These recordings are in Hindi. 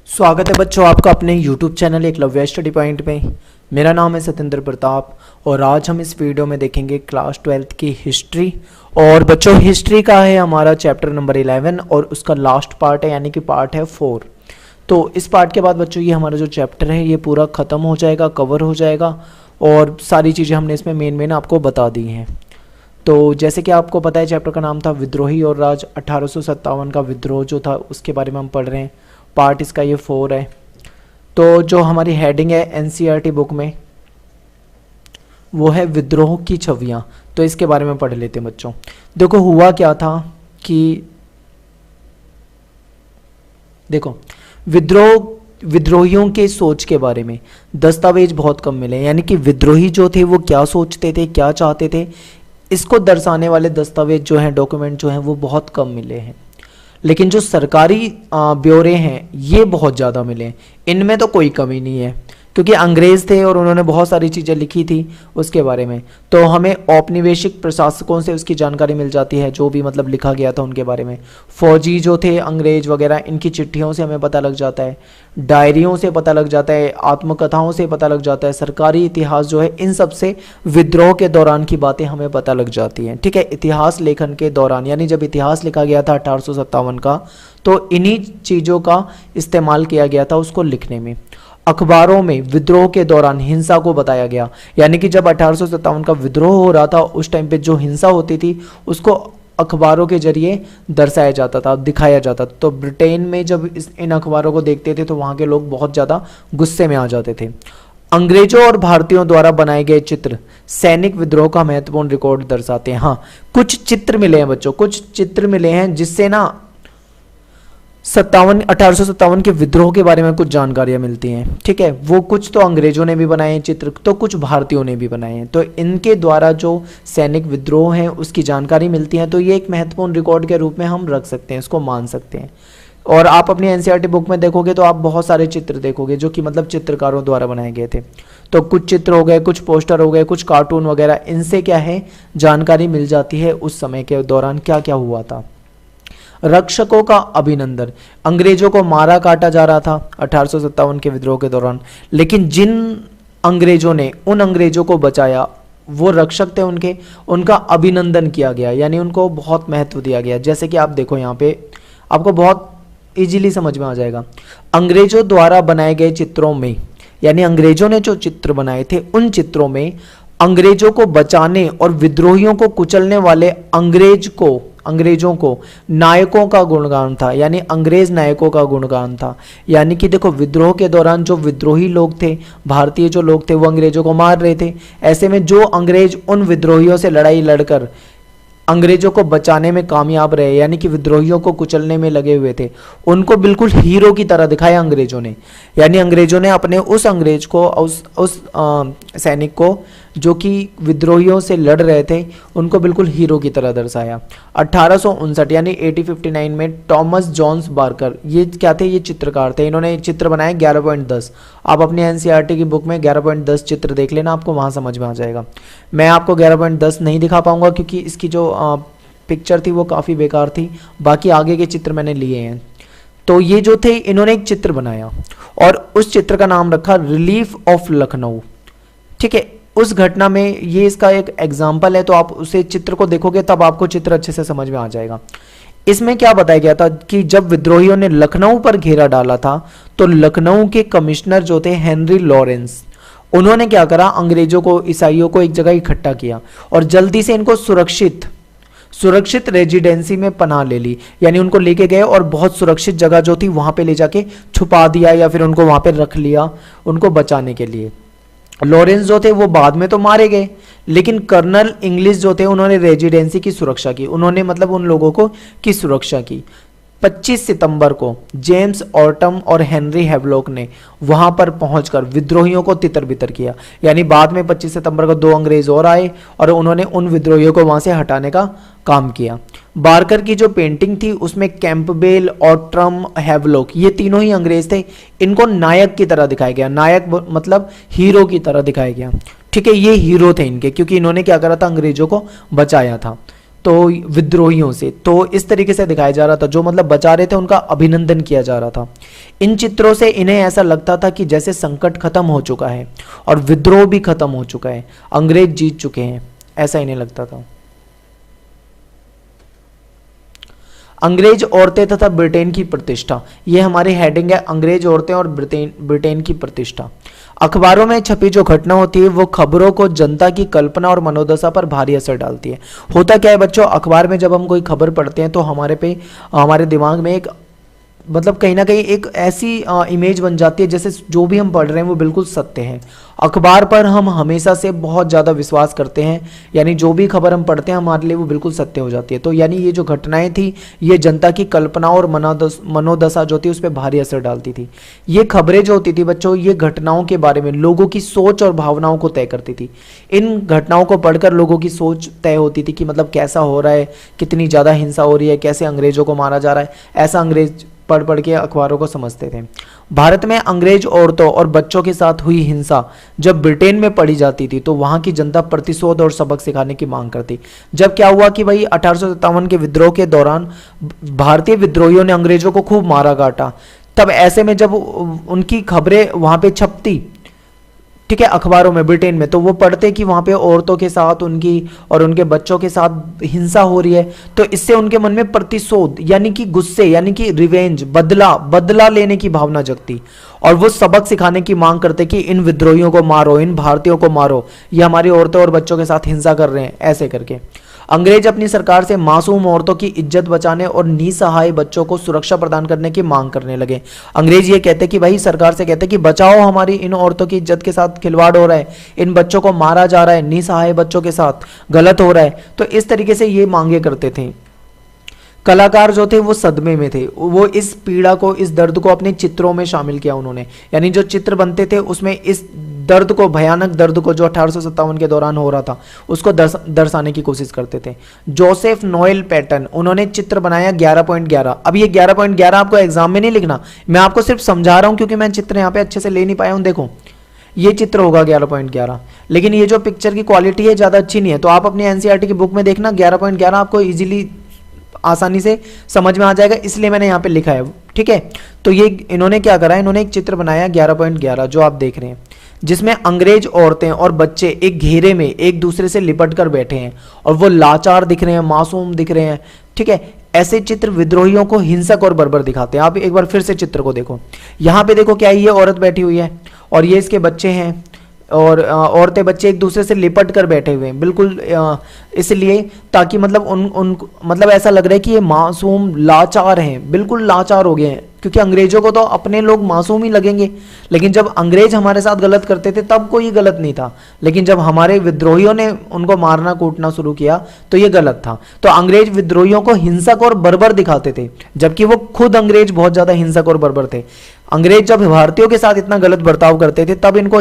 स्वागत है बच्चों आपका अपने YouTube channel Eklavya study point में। मेरा नाम है सत्येंद्र प्रताप और आज हम इस वीडियो में देखेंगे क्लास 12th की हिस्ट्री। और बच्चों हिस्ट्री का है हमारा चैप्टर नंबर 11 और उसका लास्ट पार्ट है, यानी कि पार्ट है 4। तो इस पार्ट के बाद बच्चों ये हमारा जो चैप्टर है ये पूरा ख़त्म हो जाएगा, कवर हो जाएगा और सारी चीज़ें हमने इसमें मेन आपको बता दी हैं। तो जैसे कि आपको पता है चैप्टर का नाम था विद्रोही और राज। 1857 का विद्रोह जो था उसके बारे में हम पढ़ रहे हैं। पार्ट इसका ये 4 है। तो जो हमारी हेडिंग है एनसीईआरटी बुक में वो है विद्रोह की छवियां। तो इसके बारे में पढ़ लेते हैं बच्चों। देखो हुआ क्या था कि देखो विद्रोहियों के सोच के बारे में दस्तावेज बहुत कम मिले, यानी कि विद्रोही जो थे वो क्या सोचते थे, क्या चाहते थे, इसको दर्शाने वाले दस्तावेज जो हैं, डॉक्यूमेंट जो हैं वो बहुत कम मिले हैं। लेकिन जो सरकारी ब्यौरे हैं ये बहुत ज़्यादा मिले हैं। इनमें तो कोई कमी नहीं है क्योंकि अंग्रेज़ थे और उन्होंने बहुत सारी चीज़ें लिखी थी उसके बारे में। तो हमें औपनिवेशिक प्रशासकों से उसकी जानकारी मिल जाती है, जो भी मतलब लिखा गया था उनके बारे में। फौजी जो थे अंग्रेज वगैरह, इनकी चिट्ठियों से हमें पता लग जाता है, डायरियों से पता लग जाता है, आत्मकथाओं से पता लग जाता है, सरकारी इतिहास जो है इन सब से विद्रोह के दौरान की बातें हमें पता लग जाती हैं। ठीक है, इतिहास लेखन के दौरान, यानी जब इतिहास लिखा गया था 1857 का, तो इन्हीं चीज़ों का इस्तेमाल किया गया था उसको लिखने में। अखबारों में विद्रोह के दौरान हिंसा को बताया गया, यानी कि जब 1857 का विद्रोह हो रहा था उस टाइम पे जो हिंसा होती थी उसको अखबारों के जरिए दर्शाया जाता था, दिखाया जाता था। तो ब्रिटेन में जब इन अखबारों को देखते थे तो वहाँ के लोग बहुत ज़्यादा गुस्से में आ जाते थे। अंग्रेजों और भारतीयों द्वारा बनाए गए चित्र सैनिक विद्रोह का महत्वपूर्ण रिकॉर्ड दर्शाते हैं। हाँ, कुछ चित्र मिले हैं बच्चों, कुछ चित्र मिले हैं जिससे ना 1857 के विद्रोह के बारे में कुछ जानकारियां मिलती हैं। ठीक है, वो कुछ तो अंग्रेजों ने भी बनाए हैं चित्र, तो कुछ भारतीयों ने भी बनाए हैं। तो इनके द्वारा जो सैनिक विद्रोह है उसकी जानकारी मिलती है। तो ये एक महत्वपूर्ण रिकॉर्ड के रूप में हम रख सकते हैं, इसको मान सकते हैं। और आप अपनी एनसीईआरटी बुक में देखोगे तो आप बहुत सारे चित्र देखोगे जो कि मतलब चित्रकारों द्वारा बनाए गए थे। तो कुछ चित्र हो गए, कुछ पोस्टर हो गए, कुछ कार्टून वगैरह, इनसे क्या है जानकारी मिल जाती है उस समय के दौरान क्या क्या हुआ था। रक्षकों का अभिनंदन, अंग्रेजों को मारा काटा जा रहा था 1857 के विद्रोह के दौरान, लेकिन जिन अंग्रेजों ने उन अंग्रेजों को बचाया वो रक्षक थे उनके, उनका अभिनंदन किया गया, यानी उनको बहुत महत्व दिया गया। जैसे कि आप देखो यहाँ पे आपको बहुत इजीली समझ में आ जाएगा। अंग्रेजों द्वारा बनाए गए चित्रों में, यानी अंग्रेजों ने जो चित्र बनाए थे उन चित्रों में अंग्रेजों को बचाने और विद्रोहियों को कुचलने वाले अंग्रेजों को नायकों का गुणगान था, यानी अंग्रेज नायकों का गुणगान था। यानी कि देखो विद्रोह के दौरान जो विद्रोही लोग थे, भारतीय जो लोग थे, वो अंग्रेजों को मार रहे थे। ऐसे में जो अंग्रेज उन विद्रोहियों से लड़ाई लड़कर अंग्रेजों को बचाने में कामयाब रहे, यानी कि विद्रोहियों को कुचलने में लगे हुए थे, उनको बिल्कुल हीरो की तरह दिखाया अंग्रेजों ने। यानी अंग्रेजों ने अपने उस अंग्रेज को, उस सैनिक को जो कि विद्रोहियों से लड़ रहे थे, उनको बिल्कुल हीरो की तरह दर्शाया। 1859 यानी 1859 में टॉमस जॉन्स बार्कर, ये क्या थे, ये चित्रकार थे। इन्होंने चित्र बनाए 11.10। आप अपनी एनसीईआरटी की बुक में 11.10 चित्र देख लेना, आपको वहाँ समझ में आ जाएगा। मैं आपको 11.10 नहीं दिखा पाऊंगा क्योंकि इसकी जो पिक्चर थी वो काफ़ी बेकार थी, बाकी आगे के चित्र मैंने लिए हैं। तो ये जो थे इन्होंने एक चित्र बनाया और उस चित्र का नाम रखा रिलीफ ऑफ लखनऊ। ठीक है, उस घटना में ये इसका एक एग्जाम्पल है, तो आप उसे चित्र को देखोगे तब आपको चित्र अच्छे से समझ में आ जाएगा। इसमें क्या बताया गया था कि जब विद्रोहियों ने लखनऊ पर घेरा डाला था तो लखनऊ के कमिश्नर जो थे हेनरी लॉरेंस, उन्होंने क्या करा, अंग्रेजों को, ईसाइयों को एक जगह इकट्ठा किया और जल्दी से इनको सुरक्षित रेजिडेंसी में पनाह ले ली, यानी उनको लेके गए और बहुत सुरक्षित जगह जो थी वहां पे ले जाके छुपा दिया या फिर उनको वहां पे रख लिया उनको बचाने के लिए। लॉरेंस जो थे वो बाद में तो मारे गए, लेकिन कर्नल इंग्लिश जो थे उन्होंने रेजिडेंसी की सुरक्षा की, उन्होंने मतलब उन लोगों को की सुरक्षा की। 25 सितंबर को जेम्स ऑर्टम और हेनरी हैवलॉक ने वहां पर पहुंचकर विद्रोहियों को तितर बितर किया। यानी बाद में 25 सितंबर को 2 अंग्रेज और आए और उन्होंने उन विद्रोहियों को वहां से हटाने का काम किया। बार्कर की जो पेंटिंग थी उसमें कैंपबेल, ऑर्टम, हैवलॉक, ये तीनों ही अंग्रेज थे, इनको नायक की तरह दिखाया गया। नायक मतलब हीरो की तरह दिखाया गया। ठीक है, ये हीरो थे इनके, क्योंकि इन्होंने क्या करा था, अंग्रेजों को बचाया था। तो विद्रोहियों से, तो इस तरीके से दिखाया जा रहा था, जो मतलब बचा रहे थे उनका अभिनंदन किया जा रहा था। इन चित्रों से इन्हें ऐसा लगता था कि जैसे संकट खत्म हो चुका है और विद्रोह भी खत्म हो चुका है, अंग्रेज जीत चुके हैं, ऐसा इन्हें लगता था। अंग्रेज औरतें तथा ब्रिटेन की प्रतिष्ठा, ये हमारी हेडिंग है, अंग्रेज औरतें और ब्रिटेन की प्रतिष्ठा। अखबारों में छपी जो घटना होती है वो खबरों को जनता की कल्पना और मनोदशा पर भारी असर डालती है। होता क्या है बच्चों, अखबार में जब हम कोई खबर पढ़ते हैं तो हमारे दिमाग में एक मतलब कहीं ना कहीं एक ऐसी इमेज बन जाती है जैसे जो भी हम पढ़ रहे हैं वो बिल्कुल सत्य है। अखबार पर हम हमेशा से बहुत ज़्यादा विश्वास करते हैं, यानी जो भी खबर हम पढ़ते हैं हमारे लिए वो बिल्कुल सत्य हो जाती है। तो यानी ये जो घटनाएं थी ये जनता की कल्पना और मनोदशा जो थी उस पर भारी असर डालती थी। ये खबरें जो होती थी बच्चों, ये घटनाओं के बारे में लोगों की सोच और भावनाओं को तय करती थी। इन घटनाओं को पढ़कर लोगों की सोच तय होती थी कि मतलब कैसा हो रहा है, कितनी ज़्यादा हिंसा हो रही है, कैसे अंग्रेज़ों को मारा जा रहा है, ऐसा अंग्रेज पढ़ पढ़ के अखबारों को समझते थे। भारत में अंग्रेज औरतों और बच्चों के साथ हुई हिंसा जब ब्रिटेन में पढ़ी जाती थी तो वहां की जनता प्रतिशोध और सबक सिखाने की मांग करती। जब क्या हुआ कि भाई 1857 के विद्रोह के दौरान भारतीय विद्रोहियों ने अंग्रेजों को खूब मारा काटा, तब ऐसे में जब उनकी खबरें वहां पे छपती, ठीक है, अखबारों में ब्रिटेन में, तो वो पढ़ते कि वहाँ पे औरतों के साथ उनकी और उनके बच्चों के साथ हिंसा हो रही है, तो इससे उनके मन में प्रतिशोध यानी कि गुस्से यानी कि रिवेंज बदला लेने की भावना जगती और वो सबक सिखाने की मांग करते कि इन विद्रोहियों को मारो, इन भारतीयों को मारो, ये हमारी औरतों और बच्चों के साथ हिंसा कर रहे हैं, ऐसे करके। अंग्रेज अपनी सरकार से मासूम औरतों की इज्जत बचाने और निसहाय बच्चों को सुरक्षा प्रदान करने की मांग करने लगे। अंग्रेज ये कहते कि भाई सरकार से कहते कि बचाओ, हमारी इन औरतों की इज्जत के साथ खिलवाड़ हो रहा है, इन बच्चों को मारा जा रहा है, निसहाय बच्चों के साथ गलत हो रहा है। तो इस तरीके से ये मांगे करते थे। कलाकार जो थे वो सदमे में थे, वो इस पीड़ा को, इस दर्द को अपने चित्रों में शामिल किया उन्होंने, यानी जो चित्र बनते थे उसमें इस दर्द को, भयानक दर्द को जो 1857 के दौरान हो रहा था उसको दर्शाने की कोशिश करते थे। जोसेफ नोएल पैटर्न, उन्होंने चित्र बनाया 11.11। अब ये 11.11 आपको एग्जाम में नहीं लिखना, मैं आपको सिर्फ समझा रहा हूं क्योंकि मैं चित्र यहाँ पे अच्छे से ले नहीं पाया हूं। देखो ये चित्र होगा 11.11, लेकिन ये जो पिक्चर की क्वालिटी है ज़्यादा अच्छी नहीं है, तो आप अपनी एनसीईआरटी की बुक में देखना 11.11 आपको ईजिली आसानी से समझ में आ जाएगा, इसलिए मैंने यहाँ पे लिखा है, ठीक है। तो ये इन्होंने क्या करा, इन्होंने एक चित्र बनाया 11.11 जो आप देख रहे हैं, जिसमें अंग्रेज औरतें और बच्चे एक घेरे में एक दूसरे से लिपट कर बैठे हैं और वो लाचार दिख रहे हैं, मासूम दिख रहे हैं, ठीक है। ऐसे चित्र विद्रोहियों को हिंसक और बर्बर दिखाते हैं। आप एक बार फिर से चित्र को देखो, यहाँ पे देखो क्या है, ये औरत बैठी हुई है और ये इसके बच्चे हैं और औरतें बच्चे एक दूसरे से लिपट कर बैठे हुए हैं, बिल्कुल इसलिए ताकि मतलब उन मतलब ऐसा लग रहा है कि ये मासूम लाचार हैं, बिल्कुल लाचार हो गए हैं, क्योंकि अंग्रेजों को तो अपने लोग मासूम ही लगेंगे, लेकिन जब अंग्रेज हमारे साथ गलत करते थे तब कोई गलत नहीं था, लेकिन जब हमारे विद्रोहियों ने उनको मारना कूटना शुरू किया तो ये गलत था। तो अंग्रेज विद्रोहियों को हिंसक और बर्बर दिखाते थे, जबकि वो खुद अंग्रेज बहुत ज्यादा हिंसक और बर्बर थे। अंग्रेज जब भारतीयों के साथ इतना गलत बर्ताव करते थे तब इनको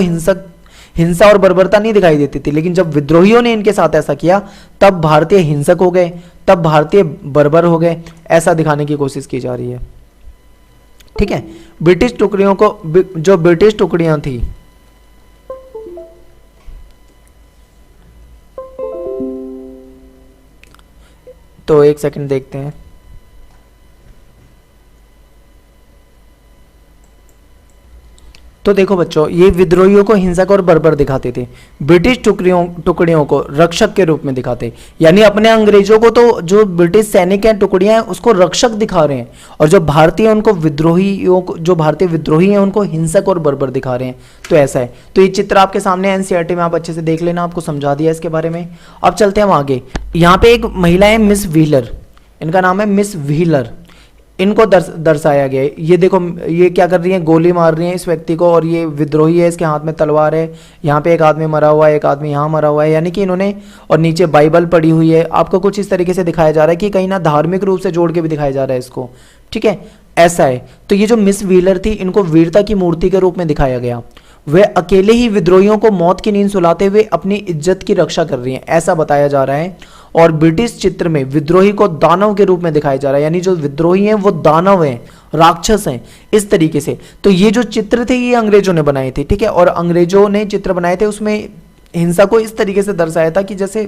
हिंसा और बर्बरता नहीं दिखाई देती थी, लेकिन जब विद्रोहियों ने इनके साथ ऐसा किया तब भारतीय हिंसक हो गए, तब भारतीय बर्बर हो गए, ऐसा दिखाने की कोशिश की जा रही है, ठीक है। ब्रिटिश टुकड़ियों को, जो ब्रिटिश टुकड़ियां थी, तो एक सेकंड देखते हैं। तो देखो बच्चों, ये विद्रोहियों को हिंसक और बर्बर दिखाते थे, ब्रिटिश टुकड़ियों को रक्षक के रूप में दिखाते, यानी अपने अंग्रेजों को तो जो ब्रिटिश सैनिक हैं, टुकड़ियां हैं, उसको रक्षक दिखा रहे हैं, और जो भारतीय उनको विद्रोहियों को, जो भारतीय विद्रोही हैं उनको हिंसक और बर्बर दिखा रहे हैं। तो ऐसा है। तो ये चित्र आपके सामने एनसीईआरटी में, आप अच्छे से देख लेना, आपको समझा दिया इसके बारे में। अब चलते हैं हम आगे। यहाँ पे एक महिला है मिस व्हीलर, इनका नाम है मिस व्हीलर, इनको दर्शाया गया है। ये देखो ये क्या कर रही है, गोली मार रही है इस व्यक्ति को, और ये विद्रोही है, इसके हाथ में तलवार है, यहाँ पे एक आदमी मरा हुआ है, एक आदमी यहाँ मरा हुआ है, यानी कि इन्होंने, और नीचे बाइबल पड़ी हुई है। आपको कुछ इस तरीके से दिखाया जा रहा है कि कहीं ना धार्मिक रूप से जोड़ के भी दिखाया जा रहा है इसको, ठीक है, ऐसा है। तो ये जो मिस व्हीलर थी, इनको वीरता की मूर्ति के रूप में दिखाया गया। वे अकेले ही विद्रोहियों को मौत की नींद सुलाते हुए अपनी इज्जत की रक्षा कर रही हैं, ऐसा बताया जा रहा है। और ब्रिटिश चित्र में विद्रोही को दानव के रूप में दिखाया जा रहा है, यानी जो विद्रोही हैं वो दानव हैं, राक्षस हैं, इस तरीके से। तो ये जो चित्र थे ये अंग्रेजों ने बनाए थे, ठीक है, और अंग्रेजों ने चित्र बनाए थे, उसमें हिंसा को इस तरीके से दर्शाया था कि जैसे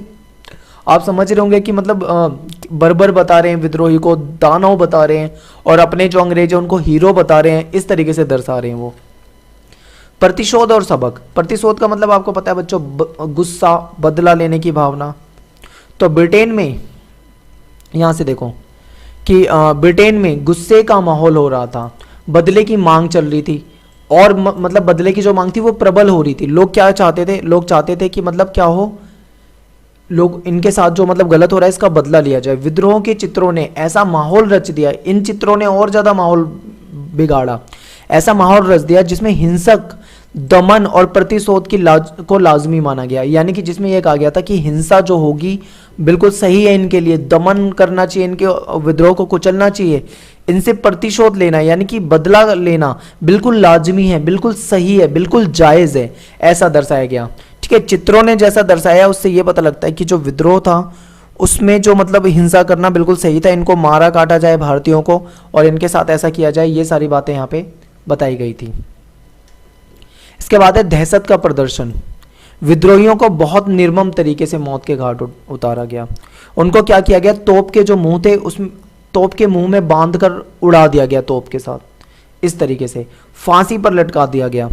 आप समझ रहे होंगे कि मतलब बर्बर बता रहे हैं विद्रोही को, दानव बता रहे हैं, और अपने जो अंग्रेज हैं उनको हीरो बता रहे हैं, इस तरीके से दर्शा रहे हैं वो। प्रतिशोध और सबक। प्रतिशोध का मतलब आपको पता है बच्चों, गुस्सा, बदला लेने की भावना। तो ब्रिटेन में, यहाँ से देखो कि ब्रिटेन में गुस्से का माहौल हो रहा था, बदले की मांग चल रही थी, और मतलब बदले की जो मांग थी वो प्रबल हो रही थी। लोग क्या चाहते थे, लोग चाहते थे कि मतलब क्या हो, लोग इनके साथ जो मतलब गलत हो रहा है इसका बदला लिया जाए। विद्रोह के चित्रों ने ऐसा माहौल रच दिया, इन चित्रों ने और ज़्यादा माहौल बिगाड़ा, ऐसा माहौल रच दिया जिसमें हिंसक दमन और प्रतिशोध की को लाजमी माना गया। यानी कि जिसमें यह कहा गया था कि हिंसा जो होगी बिल्कुल सही है इनके लिए, दमन करना चाहिए, इनके विद्रोह को कुचलना चाहिए, इनसे प्रतिशोध लेना यानी कि बदला लेना बिल्कुल लाजमी है, बिल्कुल सही है, बिल्कुल जायज़ है, ऐसा दर्शाया गया। ठीक है, चित्रों ने जैसा दर्शाया उससे यह पता लगता है कि जो विद्रोह था उसमें जो मतलब हिंसा करना बिल्कुल सही था, इनको मारा काटा जाए भारतीयों को और इनके साथ ऐसा किया जाए, ये सारी बातें यहाँ पे बताई गई थी। इसके बाद है दहशत का प्रदर्शन। विद्रोहियों को बहुत निर्मम तरीके से मौत के घाट उतारा गया। उनको क्या किया गया, तोप के जो मुंह थे उस तोप के मुंह में बांधकर उड़ा दिया गया तोप के साथ, इस तरीके से फांसी पर लटका दिया गया।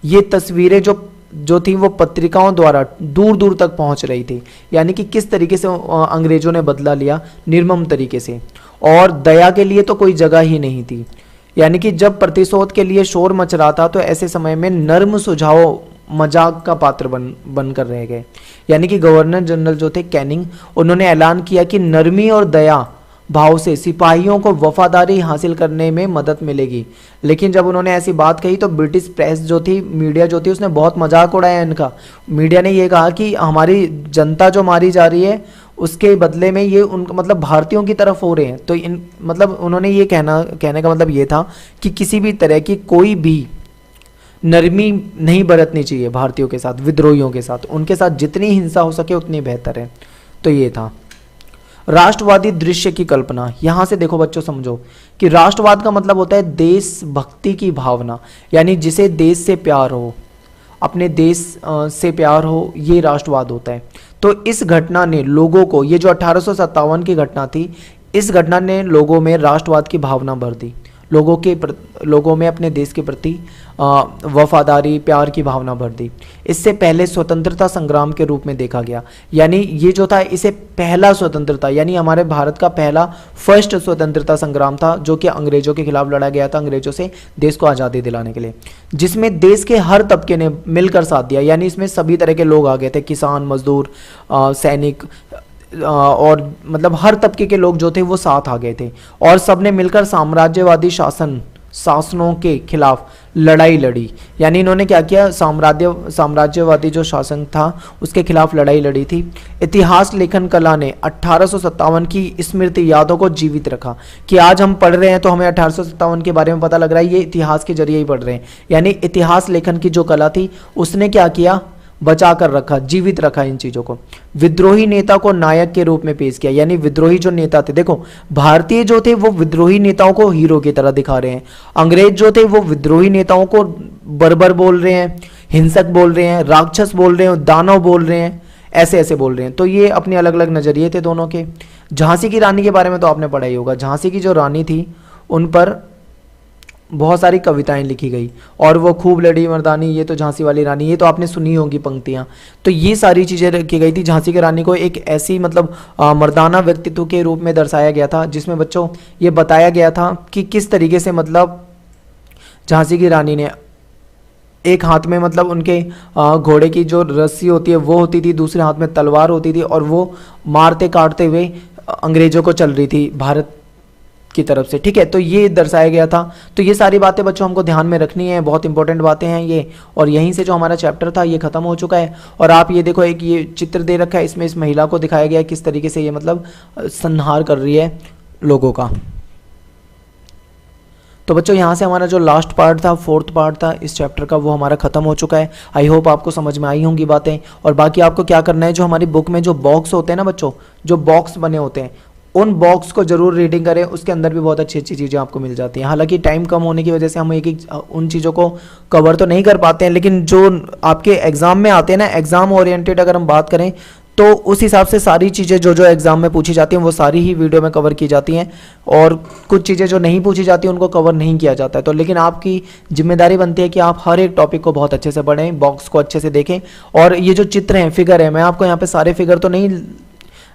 ये तस्वीरें जो थी वो पत्रिकाओं द्वारा दूर दूर तक पहुंच रही थी, यानी कि किस तरीके से अंग्रेजों ने बदला लिया, निर्मम तरीके से, और दया के लिए तो कोई जगह ही नहीं थी। यानी कि जब प्रतिशोध के लिए शोर मच रहा था तो ऐसे समय में नर्म सुझाव मजाक का पात्र बनकर रह गए। यानी कि गवर्नर जनरल जो थे कैनिंग, उन्होंने ऐलान किया कि नरमी और दया भाव से सिपाहियों को वफादारी हासिल करने में मदद मिलेगी। लेकिन जब उन्होंने ऐसी बात कही तो ब्रिटिश प्रेस जो थी, मीडिया जो थी, उसने बहुत मजाक उड़ाया इनका। मीडिया ने ये कहा कि हमारी जनता जो मारी जा रही है उसके बदले में ये उनका मतलब भारतीयों की तरफ हो रहे हैं। तो इन मतलब उन्होंने ये कहने का मतलब ये था कि किसी भी तरह की कोई भी नरमी नहीं बरतनी चाहिए भारतीयों के साथ, विद्रोहियों के साथ, उनके साथ जितनी हिंसा हो सके उतनी बेहतर है। तो ये था राष्ट्रवादी दृश्य की कल्पना। यहाँ से देखो बच्चों, समझो कि राष्ट्रवाद का मतलब होता है देशभक्ति की भावना, यानी जिसे देश से प्यार हो, अपने देश से प्यार हो, ये राष्ट्रवाद होता है। तो इस घटना ने लोगों को, ये जो 1857 की घटना थी, इस घटना ने लोगों में राष्ट्रवाद की भावना भर दी, लोगों में अपने देश के प्रति वफादारी, प्यार की भावना भर दी। इससे पहले स्वतंत्रता संग्राम के रूप में देखा गया, यानी ये जो था इसे पहला स्वतंत्रता, यानी हमारे भारत का पहला फर्स्ट स्वतंत्रता संग्राम था जो कि अंग्रेजों के खिलाफ लड़ा गया था, अंग्रेजों से देश को आज़ादी दिलाने के लिए, जिसमें देश के हर तबके ने मिलकर साथ दिया। यानी इसमें सभी तरह के लोग आ गए थे, किसान, मजदूर, सैनिक, और मतलब हर तबके के लोग जो थे वो साथ आ गए थे, और सबने मिलकर साम्राज्यवादी शासनों के खिलाफ लड़ाई लड़ी। यानी इन्होंने क्या किया, साम्राज्यवादी जो शासन था उसके खिलाफ लड़ाई लड़ी थी। इतिहास लेखन कला ने 1857 की स्मृति यादों को जीवित रखा, कि आज हम पढ़ रहे हैं तो हमें 1857 के बारे में पता लग रहा है, ये इतिहास के जरिए ही पढ़ रहे हैं। यानी इतिहास लेखन की जो कला थी उसने क्या किया, बचा कर रखा, जीवित रखा इन चीज़ों को। विद्रोही नेता को नायक के रूप में पेश किया, यानी विद्रोही जो नेता थे, देखो भारतीय जो थे वो विद्रोही नेताओं को हीरो की तरह दिखा रहे हैं, अंग्रेज जो थे वो विद्रोही नेताओं को बर्बर बोल रहे हैं, हिंसक बोल रहे हैं, राक्षस बोल रहे हैं, दानव बोल रहे हैं, ऐसे ऐसे बोल रहे हैं। तो ये अपने अलग अलग नज़रिए थे दोनों के। झांसी की रानी के बारे में तो आपने पढ़ा ही होगा। झांसी की जो रानी थी उन पर बहुत सारी कविताएं लिखी गई, और वो खूब लड़ी मर्दानी, ये तो झांसी वाली रानी, ये तो आपने सुनी होगी पंक्तियां। तो ये सारी चीज़ें रखी गई थी। झांसी की रानी को एक ऐसी मतलब मर्दाना व्यक्तित्व के रूप में दर्शाया गया था, जिसमें बच्चों ये बताया गया था कि किस तरीके से मतलब झांसी की रानी ने एक हाथ में मतलब उनके घोड़े की जो रस्सी होती है वो होती थी, दूसरे हाथ में तलवार होती थी, और वो मारते काटते हुए अंग्रेजों को चल रही थी भारत की तरफ से। ठीक है, तो ये दर्शाया गया था। तो ये सारी बातें बच्चों हमको ध्यान में रखनी है, बहुत इंपॉर्टेंट बातें हैं ये। और यहीं से जो हमारा चैप्टर था ये खत्म हो चुका है। और आप ये देखो, एक ये चित्र दे रखा है, इसमें इस महिला को दिखाया गया है किस तरीके से ये मतलब संहार कर रही है लोगों का। तो बच्चों यहाँ से हमारा जो लास्ट पार्ट था, फोर्थ पार्ट था इस चैप्टर का, वो हमारा खत्म हो चुका है। आई होप आपको समझ में आई होंगी बातें। और बाकी आपको क्या करना है, जो हमारी बुक में जो बॉक्स होते हैं ना बच्चों, जो बॉक्स बने होते हैं, उन बॉक्स को जरूर रीडिंग करें, उसके अंदर भी बहुत अच्छी अच्छी चीज़ें आपको मिल जाती हैं। हालांकि टाइम कम होने की वजह से हम एक एक उन चीज़ों को कवर तो नहीं कर पाते हैं, लेकिन जो आपके एग्ज़ाम में आते हैं ना, एग्ज़ाम ओरिएंटेड अगर हम बात करें तो उस हिसाब से सारी चीज़ें जो जो एग्ज़ाम में पूछी जाती हैं वो सारी ही वीडियो में कवर की जाती हैं, और कुछ चीज़ें जो नहीं पूछी जाती उनको कवर नहीं किया जाता है। तो लेकिन आपकी जिम्मेदारी बनती है कि आप हर एक टॉपिक को बहुत अच्छे से पढ़ें, बॉक्स को अच्छे से देखें। और ये जो चित्र हैं, फिगर है, मैं आपको यहाँ पे सारे फिगर तो नहीं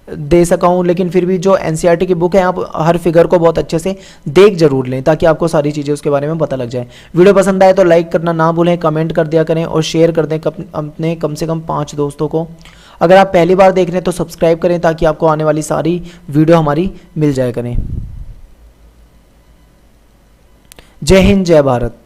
दे सका हूँ, लेकिन फिर भी जो एनसीईआरटी की बुक है आप हर फिगर को बहुत अच्छे से देख जरूर लें, ताकि आपको सारी चीज़ें उसके बारे में पता लग जाए। वीडियो पसंद आए तो लाइक करना ना भूलें, कमेंट कर दिया करें और शेयर कर दें अपने कम से कम 5 दोस्तों को। अगर आप पहली बार देख रहे हैं तो सब्सक्राइब करें, ताकि आपको आने वाली सारी वीडियो हमारी मिल जाए करें। जय हिंद, जय भारत।